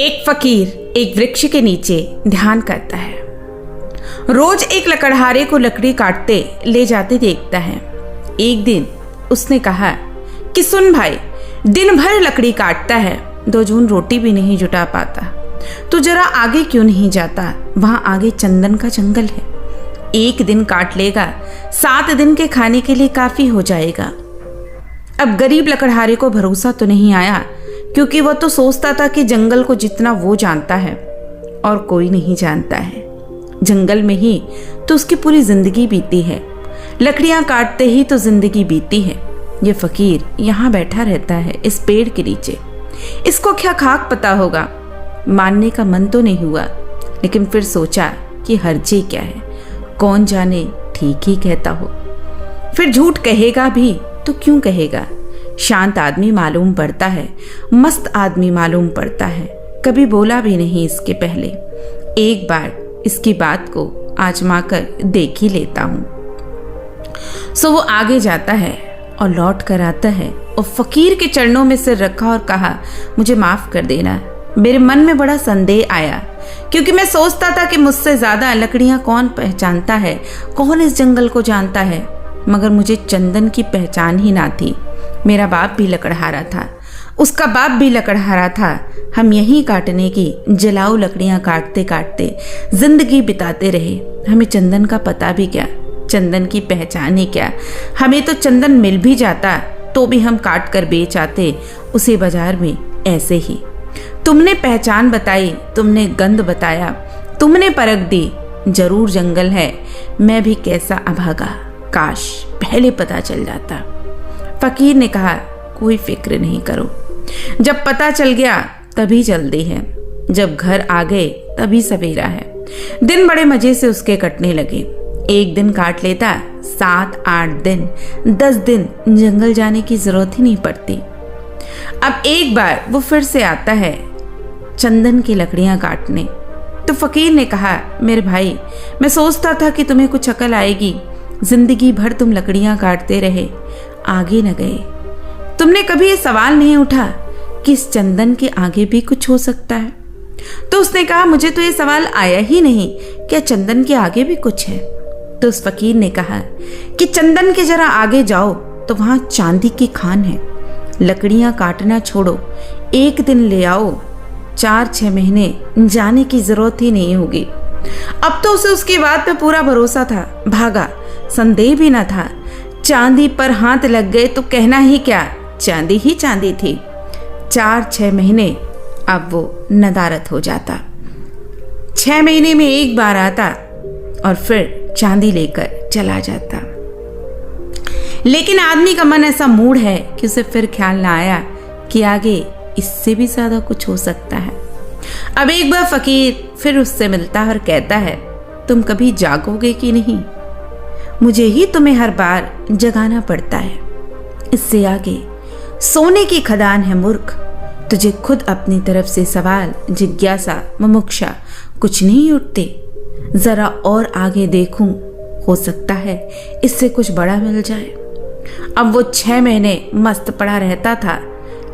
एक फकीर एक वृक्ष के नीचे ध्यान करता है। रोज एक लकड़हारे को लकड़ी काटते ले जाते देखता है। एक दिन उसने कहा कि सुन भाई, दिन भर लकड़ी काटता है, 2 जून रोटी भी नहीं जुटा पाता, तो जरा आगे क्यों नहीं जाता? वहां आगे चंदन का जंगल है, 1 दिन काट लेगा, 7 दिन के खाने के लिए काफी हो जाएगा। अब गरीब लकड़हारे को भरोसा तो नहीं आया, क्योंकि वह तो सोचता था कि जंगल को जितना वो जानता है और कोई नहीं जानता है। जंगल में ही तो उसकी पूरी जिंदगी बीती है, लकड़ियां काटते ही तो जिंदगी बीती है। ये फकीर यहाँ बैठा रहता है इस पेड़ के नीचे, इसको क्या खाक पता होगा। मानने का मन तो नहीं हुआ, लेकिन फिर सोचा कि हर्जे क्या है, कौन जाने ठीक ही कहता हो। फिर झूठ कहेगा भी तो क्यों कहेगा? शांत आदमी मालूम पड़ता है, मस्त आदमी मालूम पड़ता है, कभी बोला भी नहीं इसके पहले। एक बार इसकी बात को आजमा कर देख ही लेता हूं। सो वो आगे जाता है और लौट कर आता है और फकीर के चरणों में सिर रखा और कहा, मुझे माफ कर देना, मेरे मन में बड़ा संदेह आया, क्योंकि मैं सोचता था कि मुझसे ज्यादा लकड़ियां कौन पहचानता है, कौन इस जंगल को जानता है, मगर मुझे चंदन की पहचान ही ना थी। मेरा बाप भी लकड़हारा था, उसका बाप भी लकड़हारा था। हम यहीं काटने की जलाऊ लकड़ियां काटते काटते जिंदगी बिताते रहे। हमें चंदन का पता भी क्या, चंदन की पहचान ही क्या। हमें तो चंदन मिल भी जाता तो भी हम काट कर बेच आते उसे बाजार में ऐसे ही। तुमने पहचान बताई, तुमने गंध बताया, तुमने परख दी, जरूर जंगल है, मैं भी कैसा अभागा, काश पहले पता चल जाता। फकीर ने कहा, कोई फिक्र नहीं करो, जब पता चल गया तभी जल्दी है, जब घर आ गए तभी सवेरा है। दिन बड़े मजे से उसके कटने लगे। 1 दिन काट लेता, 7, 8 दिन, 10 दिन जंगल जाने की जरूरत ही नहीं पड़ती। अब एक बार वो फिर से आता है चंदन की लकड़ियां काटने। तो फकीर ने कहा, मेरे भाई, मैं सोचता था कि तुम्हें कुछ अकल आएगी, जिंदगी भर तुम लकड़ियां काटते रहे, आगे न गए। तुमने कभी ये सवाल नहीं उठा कि इस चंदन के आगे भी कुछ हो सकता है? तो उसने कहा, मुझे तो ये सवाल आया ही नहीं, क्या चंदन के आगे भी कुछ है? तो उस फकीर ने कहा कि चंदन के जरा आगे जाओ तो वहां चांदी की खान है, लकड़ियां काटना छोड़ो, 1 दिन ले आओ, 4-6 महीने जाने की जरूरत ही नहीं होगी। अब तो उसे उसकी बात पे पूरा भरोसा था, भागा, संदेह भी न था। चांदी पर हाथ लग गए तो कहना ही क्या, चांदी ही चांदी थी। 4-6 महीने अब वो नदारत हो जाता, 6 महीने में एक बार आता और फिर चांदी लेकर चला जाता। लेकिन आदमी का मन ऐसा मूड है कि उसे फिर ख्याल ना आया कि आगे इससे भी ज्यादा कुछ हो सकता है। अब एक बार फकीर फिर उससे मिलता और कहता है, तुम कभी जागोगे कि नहीं? मुझे ही तुम्हें हर बार जगाना पड़ता है। इससे आगे सोने की खदान है मूर्ख, तुझे खुद अपनी तरफ से सवाल, जिज्ञासा, मुमुक्षा कुछ नहीं उठते। जरा और आगे देखूं, हो सकता है इससे कुछ बड़ा मिल जाए। अब वो 6 महीने मस्त पड़ा रहता था,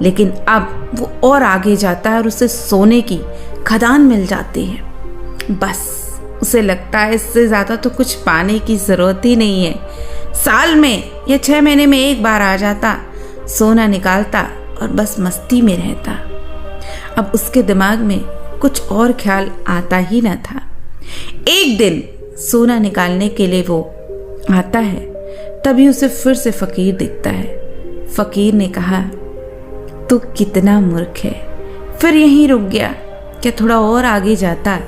लेकिन अब वो और आगे जाता है और उसे सोने की खदान मिल जाती है। बस उसे लगता है इससे ज्यादा तो कुछ पाने की जरूरत ही नहीं है। साल में या 6 महीने में एक बार आ जाता, सोना निकालता और बस मस्ती में रहता। अब उसके दिमाग में कुछ और ख्याल आता ही न था। एक दिन सोना निकालने के लिए वो आता है, तभी उसे फिर से फकीर दिखता है। फकीर ने कहा, तू कितना मूर्ख है, फिर यहीं रुक गया, क्या थोड़ा और आगे जाता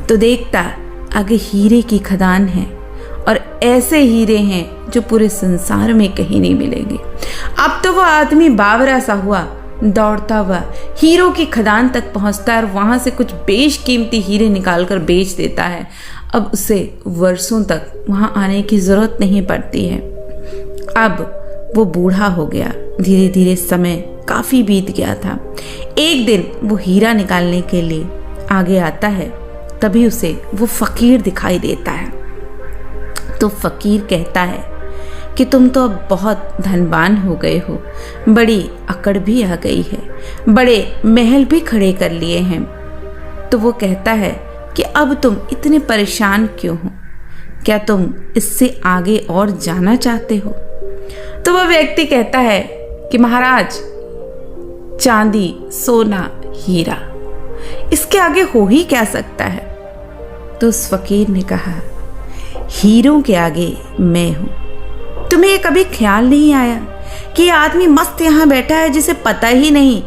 तो देखता आगे हीरे की खदान है, और ऐसे हीरे हैं जो पूरे संसार में कहीं नहीं मिलेंगे। अब तो वह आदमी बावरा सा हुआ, दौड़ता हुआ हीरों की खदान तक पहुंचता है और वहां से कुछ बेशकीमती हीरे निकालकर बेच देता है। अब उसे वर्षों तक वहां आने की जरूरत नहीं पड़ती है। अब वो बूढ़ा हो गया, धीरे धीरे समय काफी बीत गया था। एक दिन वो हीरा निकालने के लिए आगे आता है, तभी उसे वो फकीर दिखाई देता है। तो फकीर कहता है कि तुम तो अब बहुत धनवान हो गए हो, बड़ी अकड़ भी आ गई है, बड़े महल भी खड़े कर लिए हैं, तो वो कहता है कि अब तुम इतने परेशान क्यों हो, क्या तुम इससे आगे और जाना चाहते हो? तो वह व्यक्ति कहता है कि महाराज, चांदी, सोना, हीरा, इसके आगे हो ही क्या सकता है? तो उस फकीर ने कहा, हीरों के आगे मैं हूं। तुम्हें कभी ख्याल नहीं आया कि ये आदमी मस्त यहां बैठा है जिसे पता ही नहीं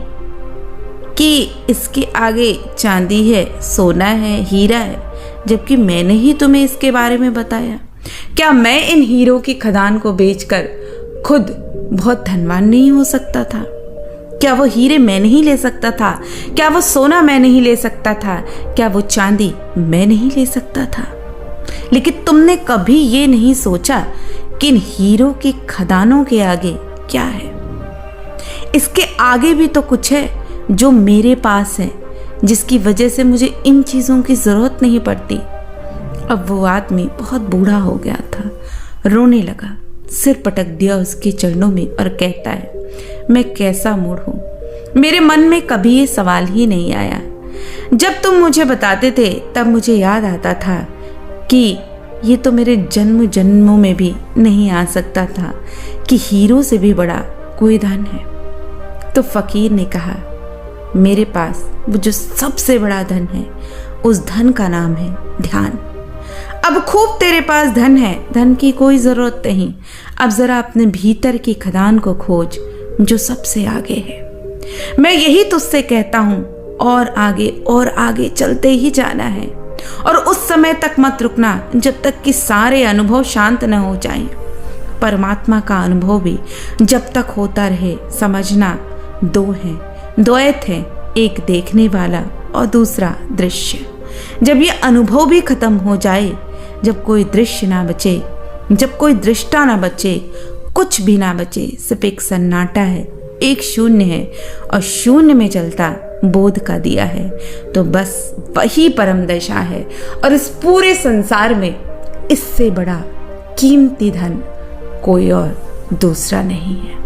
कि इसके आगे चांदी है, सोना है, हीरा है, जबकि मैंने ही तुम्हें इसके बारे में बताया? क्या मैं इन हीरों की खदान को बेचकर खुद बहुत धनवान नहीं हो सकता था? क्या वो हीरे मैं नहीं ले सकता था? क्या वो सोना मैं नहीं ले सकता था? क्या वो चांदी मैं नहीं ले सकता था? लेकिन तुमने कभी ये नहीं सोचा कि इन हीरों की खदानों के आगे क्या है? इसके आगे भी तो कुछ है जो मेरे पास है, जिसकी वजह से मुझे इन चीजों की जरूरत नहीं पड़ती। अब वो आदमी बहुत बूढ़ा हो गया था, रोने लगा, सिर पटक दिया उसके चरणों में और कहता है, मैं कैसा मूढ़ हूं, मेरे मन में कभी ये सवाल ही नहीं आया। जब तुम मुझे बताते थे तब मुझे याद आता था कि ये तो मेरे जन्म जन्मों में भी नहीं आ सकता था कि हीरो से भी बड़ा कोई धन है। तो फकीर ने कहा, मेरे पास वो जो सबसे बड़ा धन है, उस धन का नाम है ध्यान। अब खूब तेरे पास धन है, धन की कोई जरूरत नहीं। अब जरा अपने भीतर की खदान को खोज जो सबसे आगे है। मैं यही तुझसे कहता हूं, और आगे चलते ही जाना है, और उस समय तक मत रुकना जब तक कि सारे अनुभव शांत न हो जाएं। परमात्मा का अनुभव भी जब तक होता रहे, समझना दो हैं, द्वैत है, एक देखने वाला और दूसरा दृश्य। जब ये अनुभव भी खत्म हो जाए, जब कोई दृश्य ना बचे, जब कोई दृष्टा ना बचे, कुछ भी ना बचे, सिर्फ एक सन्नाटा है, एक शून्य है, और शून्य में चलता बोध का दिया है, तो बस वही परम दशा है। और इस पूरे संसार में इससे बड़ा कीमती धन कोई और दूसरा नहीं है।